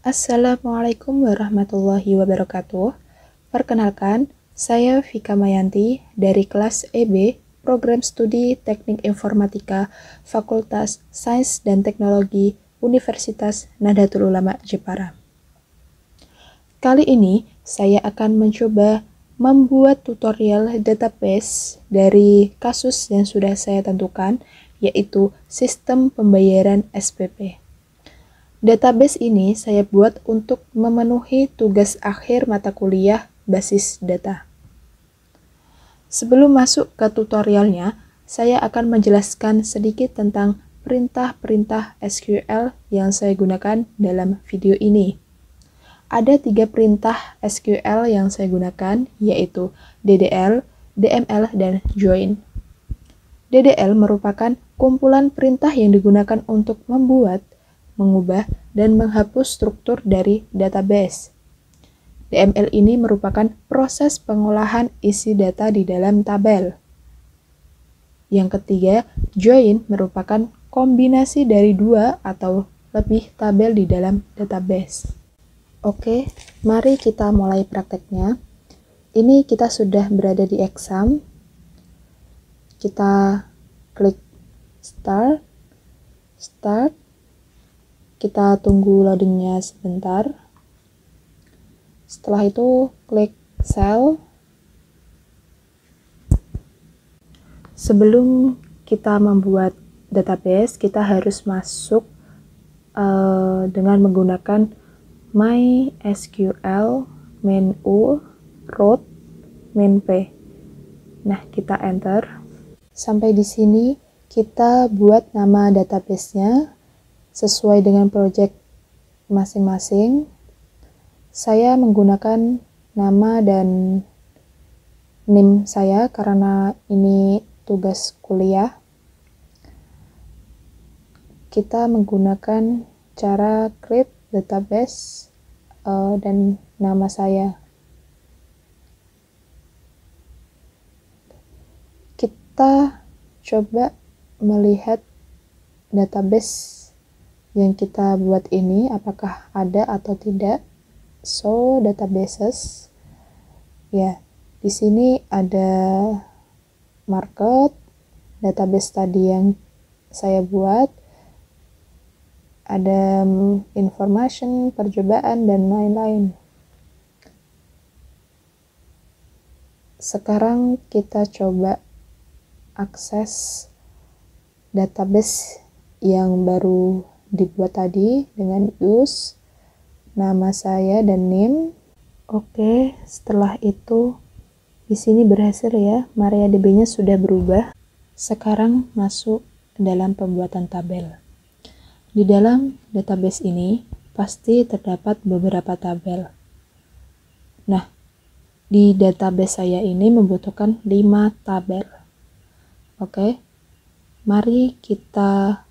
Assalamualaikum warahmatullahi wabarakatuh. Perkenalkan, saya Vika Mayanti dari kelas EB, Program Studi Teknik Informatika, Fakultas Sains dan Teknologi, Universitas Nahdlatul Ulama Jepara. Kali ini, saya akan mencoba membuat tutorial database dari kasus yang sudah saya tentukan, yaitu sistem pembayaran SPP. Database ini saya buat untuk memenuhi tugas akhir mata kuliah basis data. Sebelum masuk ke tutorialnya, saya akan menjelaskan sedikit tentang perintah-perintah SQL yang saya gunakan dalam video ini. Ada 3 perintah SQL yang saya gunakan, yaitu DDL, DML, dan join. DDL merupakan kumpulan perintah yang digunakan untuk membuat, mengubah, dan menghapus struktur dari database. DML ini merupakan proses pengolahan isi data di dalam tabel. Yang ketiga, join merupakan kombinasi dari 2 atau lebih tabel di dalam database. Oke, mari kita mulai prakteknya. Ini kita sudah berada di exam. Kita klik start. Kita tunggu loadingnya sebentar. Setelah itu klik cell. Sebelum kita membuat database, kita harus masuk dengan menggunakan MySQL main U root main P. Nah, kita enter. Sampai di sini kita buat nama database-nya sesuai dengan project masing-masing. Saya menggunakan nama dan name saya karena ini tugas kuliah. Kita menggunakan cara create database dan nama saya. Kita coba melihat database yang kita buat ini apakah ada atau tidak. So, databases. Ya, di sini ada market, database tadi yang saya buat. Ada information, percobaan, dan lain-lain. Sekarang kita coba akses database yang baru dibuat tadi dengan use nama saya dan name. Oke, setelah itu di sini berhasil ya, MariaDB-nya sudah berubah. Sekarang masuk dalam pembuatan tabel. Di dalam database ini pasti terdapat beberapa tabel. Nah, di database saya ini membutuhkan 5 tabel. Oke, mari kita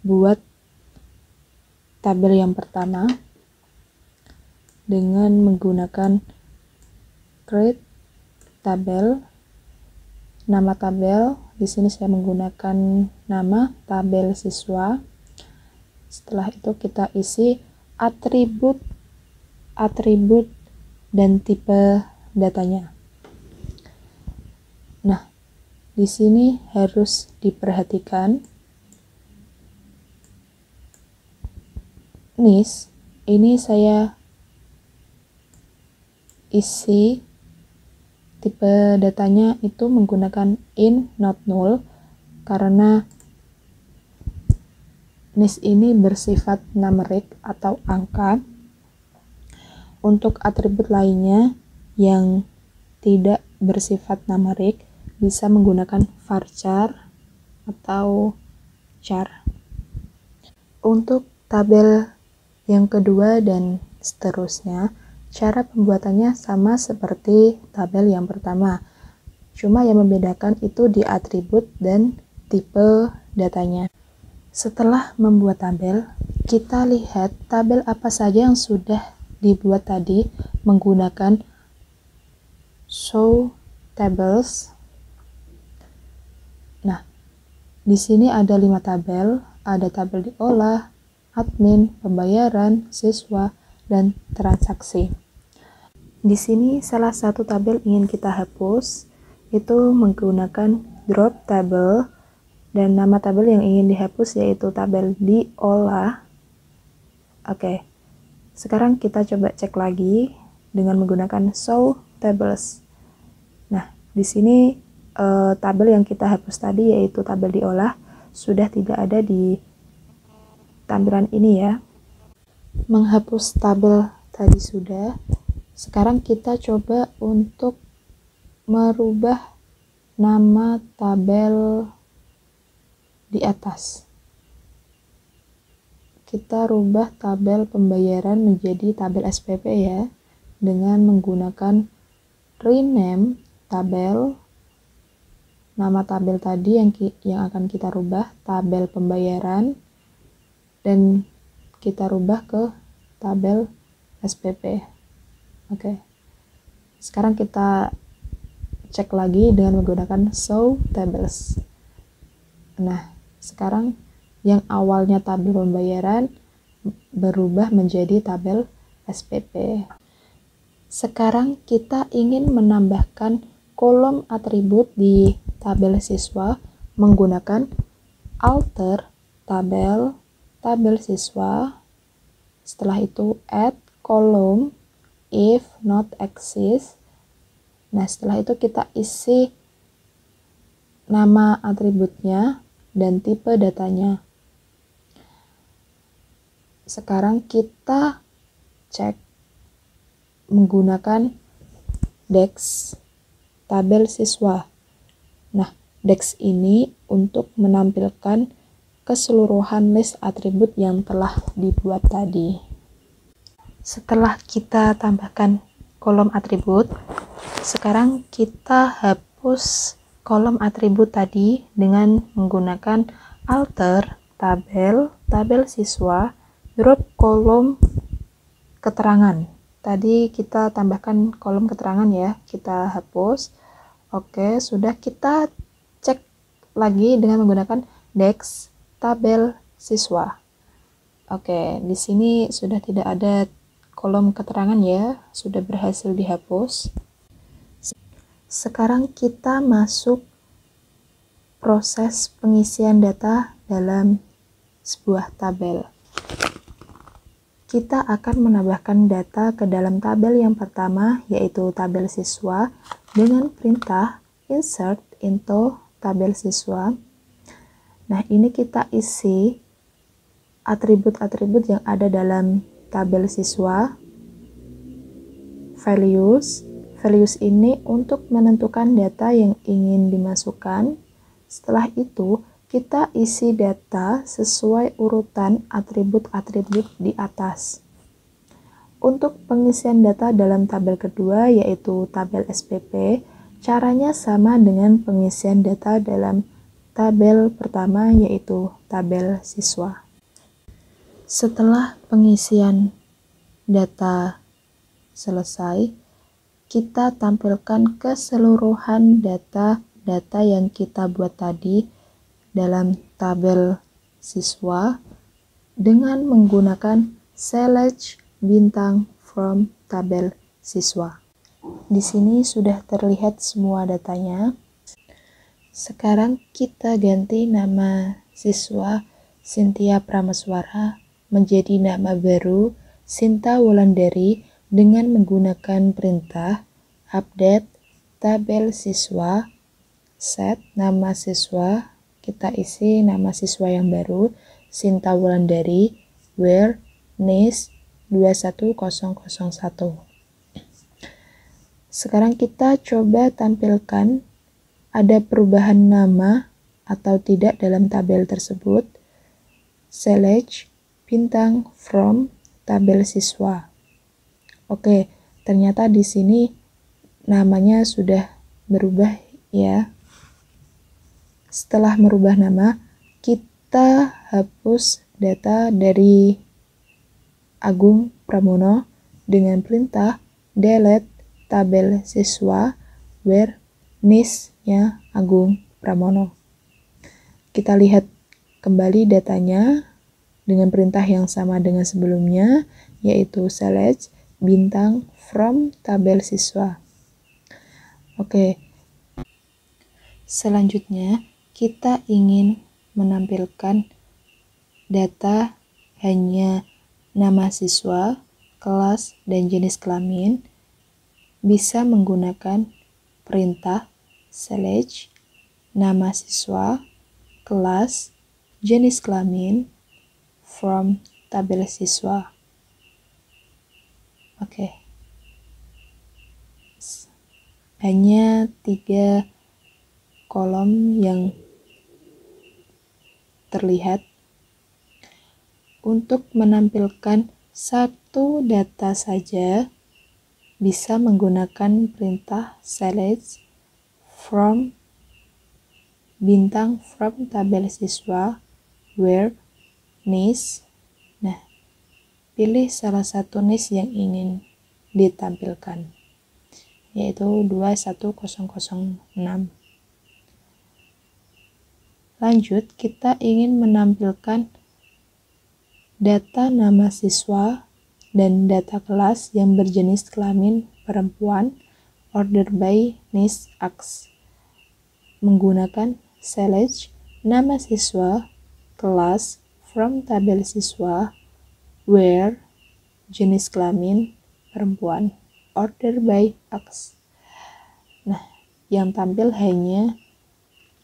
buat tabel yang pertama dengan menggunakan create tabel. Nama tabel, di sini saya menggunakan nama tabel siswa. Setelah itu kita isi atribut dan tipe datanya. Nah, di sini harus diperhatikan NIS ini saya isi tipe datanya itu menggunakan int not null karena NIS ini bersifat numerik atau angka. Untuk atribut lainnya yang tidak bersifat numerik bisa menggunakan varchar atau char. Untuk tabel yang kedua dan seterusnya, cara pembuatannya sama seperti tabel yang pertama. Cuma yang membedakan itu di atribut dan tipe datanya. Setelah membuat tabel, kita lihat tabel apa saja yang sudah dibuat tadi menggunakan show tables. Nah, di sini ada 5 tabel, ada tabel diolah, admin, pembayaran, siswa, dan transaksi. Di sini salah satu tabel ingin kita hapus, itu menggunakan drop table, dan nama tabel yang ingin dihapus yaitu tabel diolah. Oke, sekarang kita coba cek lagi dengan menggunakan show tables. Nah, di sini tabel yang kita hapus tadi yaitu tabel diolah sudah tidak ada di tampilan ini ya. Menghapus tabel tadi sudah. Sekarang kita coba untuk merubah nama tabel di atas. Kita rubah tabel pembayaran menjadi tabel SPP ya, dengan menggunakan rename tabel. Nama tabel tadi yang akan kita rubah tabel pembayaran, dan kita rubah ke tabel SPP. Oke. Sekarang kita cek lagi dengan menggunakan show tables. Nah, sekarang yang awalnya tabel pembayaran berubah menjadi tabel SPP. Sekarang kita ingin menambahkan kolom atribut di tabel siswa menggunakan alter tabel siswa. Setelah itu add column if not exist. Nah, setelah itu kita isi nama atributnya dan tipe datanya. Sekarang kita cek menggunakan DEX tabel siswa. Nah, DEX ini untuk menampilkan keseluruhan list atribut yang telah dibuat tadi. Setelah kita tambahkan kolom atribut, sekarang kita hapus kolom atribut tadi dengan menggunakan alter tabel siswa, drop kolom keterangan. Tadi kita tambahkan kolom keterangan ya, kita hapus. Oke, sudah. Kita cek lagi dengan menggunakan DEX tabel siswa. Oke, di sini sudah tidak ada kolom keterangan ya, sudah berhasil dihapus. Sekarang kita masuk proses pengisian data dalam sebuah tabel. Kita akan menambahkan data ke dalam tabel yang pertama, yaitu tabel siswa, dengan perintah insert into tabel siswa. Nah, ini kita isi atribut-atribut yang ada dalam tabel siswa. Values ini untuk menentukan data yang ingin dimasukkan. Setelah itu, kita isi data sesuai urutan atribut-atribut di atas. Untuk pengisian data dalam tabel kedua, yaitu tabel SPP, caranya sama dengan pengisian data dalam tabel pertama, yaitu tabel siswa. Setelah pengisian data selesai, kita tampilkan keseluruhan data yang kita buat tadi dalam tabel siswa dengan menggunakan select bintang from tabel siswa. Di sini sudah terlihat semua datanya. Sekarang kita ganti nama siswa Cynthia Prameswara menjadi nama baru Sinta Wulandari dengan menggunakan perintah update tabel siswa, set nama siswa, kita isi nama siswa yang baru Sinta Wulandari, where NIS 21001. Sekarang kita coba tampilkan ada perubahan nama atau tidak dalam tabel tersebut. Select bintang from tabel siswa. Oke, ternyata di sini namanya sudah berubah ya. Setelah merubah nama, kita hapus data dari Agung Pramono dengan perintah delete tabel siswa where NIS-nya Agung Pramono. Kita lihat kembali datanya. dengan perintah yang sama dengan sebelumnya, yaitu select bintang from tabel siswa. Oke, selanjutnya kita ingin menampilkan data hanya nama siswa, kelas, dan jenis kelamin. Bisa menggunakan perintah select nama siswa, kelas, jenis kelamin from tabel siswa. Oke. Hanya 3 kolom yang terlihat. Untuk menampilkan satu data saja, bisa menggunakan perintah select from bintang from tabel siswa where niche. Nah, pilih salah satu niche yang ingin ditampilkan, yaitu 21006. Lanjut, kita ingin menampilkan data nama siswa dan data kelas yang berjenis kelamin perempuan, order by niche X. Menggunakan select nama siswa, kelas from tabel siswa, where jenis kelamin perempuan, order by X. Nah,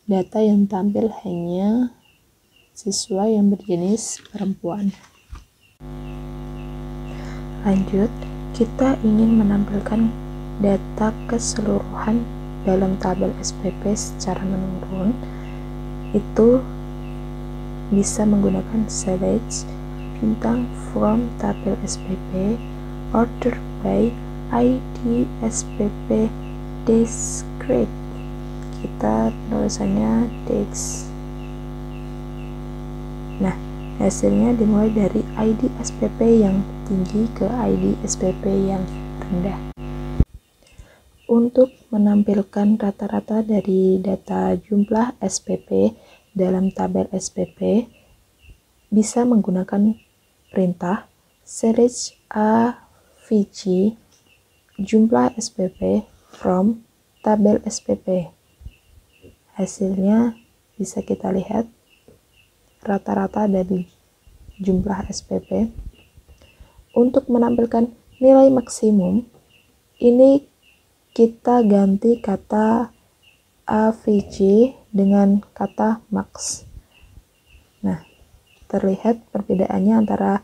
data yang tampil hanya siswa yang berjenis perempuan. Lanjut, kita ingin menampilkan data keseluruhan dalam tabel SPP secara menurun. Itu bisa menggunakan select bintang from tabel SPP, order by ID SPP discrete. Kita penulisannya DX. Nah, hasilnya dimulai dari ID SPP yang tinggi ke ID SPP yang rendah. Untuk menampilkan rata-rata dari data jumlah SPP dalam tabel SPP, bisa menggunakan perintah select AVG jumlah SPP from tabel SPP. Hasilnya bisa kita lihat rata-rata dari jumlah SPP. Untuk menampilkan nilai maksimum, ini kita ganti kata AVG dengan kata max. Nah, terlihat perbedaannya antara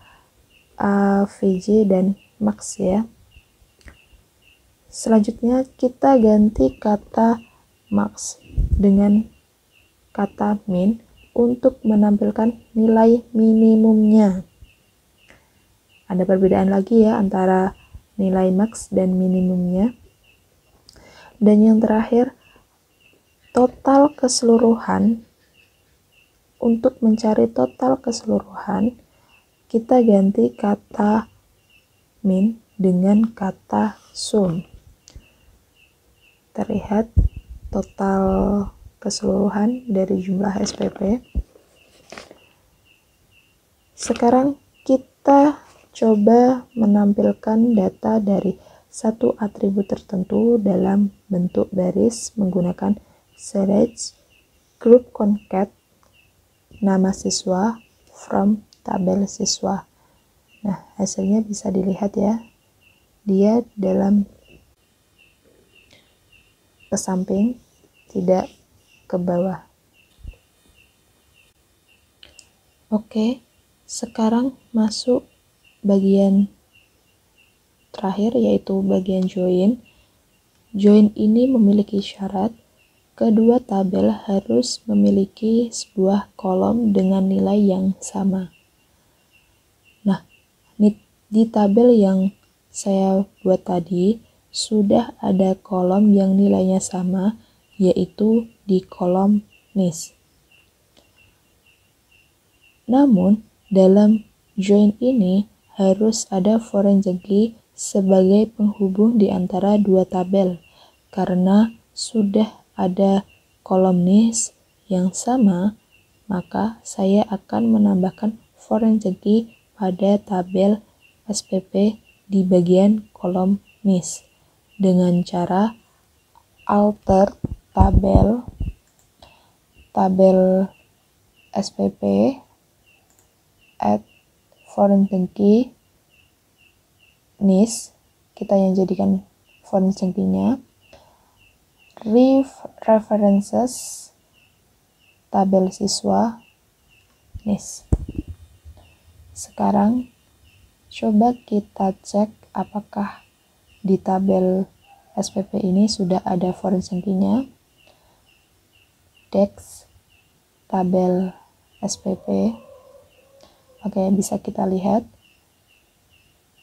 AVG dan max ya. Selanjutnya kita ganti kata max dengan kata min untuk menampilkan nilai minimumnya. Ada perbedaan lagi ya antara nilai max dan minimumnya. Dan yang terakhir, total keseluruhan. Untuk mencari total keseluruhan, kita ganti kata min dengan kata sum. Terlihat total keseluruhan dari jumlah SPP. Sekarang kita coba menampilkan data dari satu atribut tertentu dalam bentuk baris menggunakan select group concat nama siswa from tabel siswa. Nah, hasilnya bisa dilihat ya. Dia dalam ke samping, tidak ke bawah. Oke, sekarang masuk bagian terakhir, yaitu bagian join. Join ini memiliki syarat kedua tabel harus memiliki sebuah kolom dengan nilai yang sama. Nah, di tabel yang saya buat tadi sudah ada kolom yang nilainya sama, yaitu di kolom niche. Namun, dalam join ini harus ada foreign key sebagai penghubung di antara dua tabel, karena sudah ada kolom niche yang sama, maka saya akan menambahkan foreign key pada tabel SPP di bagian kolom NIS dengan cara alter tabel SPP add foreign key NIS, kita yang jadikan foreign key-nya, references tabel siswa NIS. Sekarang coba kita cek apakah di tabel SPP ini sudah ada foreign key-nya. Dex tabel SPP. Oke, bisa kita lihat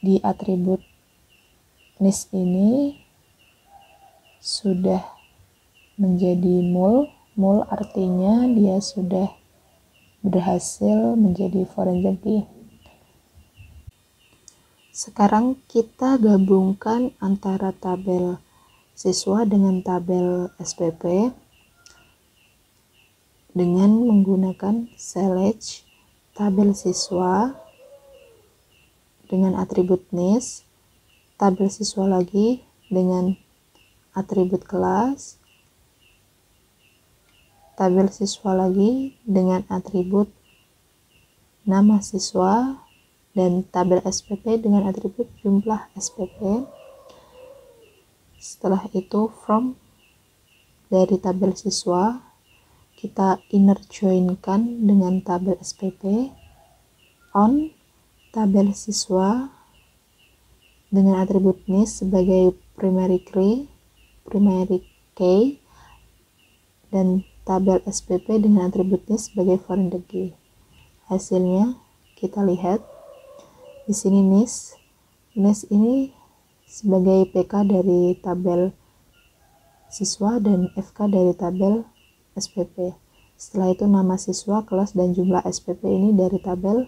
di atribut NIS ini sudah menjadi mul artinya dia sudah berhasil menjadi foreign key. Sekarang kita gabungkan antara tabel siswa dengan tabel SPP dengan menggunakan select tabel siswa dengan atribut NIS, tabel siswa lagi dengan atribut kelas, tabel siswa lagi dengan atribut nama siswa, dan tabel SPP dengan atribut jumlah SPP. Setelah itu from dari tabel siswa kita inner join-kan dengan tabel SPP on tabel siswa dengan atribut NIS sebagai primary key dan tabel SPP dengan atribut NIS sebagai foreign key. Hasilnya kita lihat di sini NIS ini sebagai PK dari tabel siswa dan FK dari tabel SPP. Setelah itu nama siswa, kelas, dan jumlah SPP ini dari tabel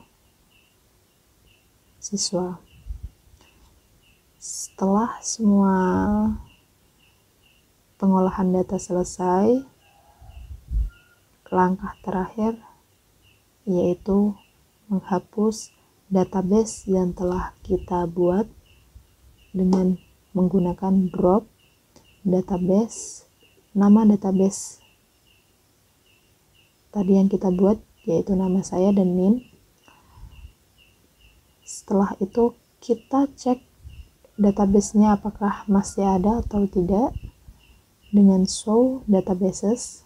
siswa. Setelah semua pengolahan data selesai, langkah terakhir yaitu menghapus database yang telah kita buat dengan menggunakan drop database, nama database tadi yang kita buat yaitu nama saya dan NIM. Setelah itu kita cek database-nya apakah masih ada atau tidak dengan show databases.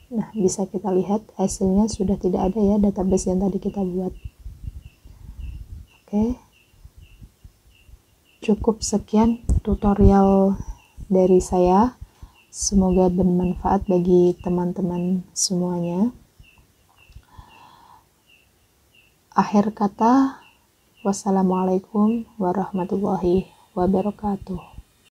Nah, bisa kita lihat hasilnya sudah tidak ada ya database yang tadi kita buat. Oke, cukup sekian tutorial dari saya. Semoga bermanfaat bagi teman-teman semuanya. Akhir kata, wassalamualaikum warahmatullahi wabarakatuh.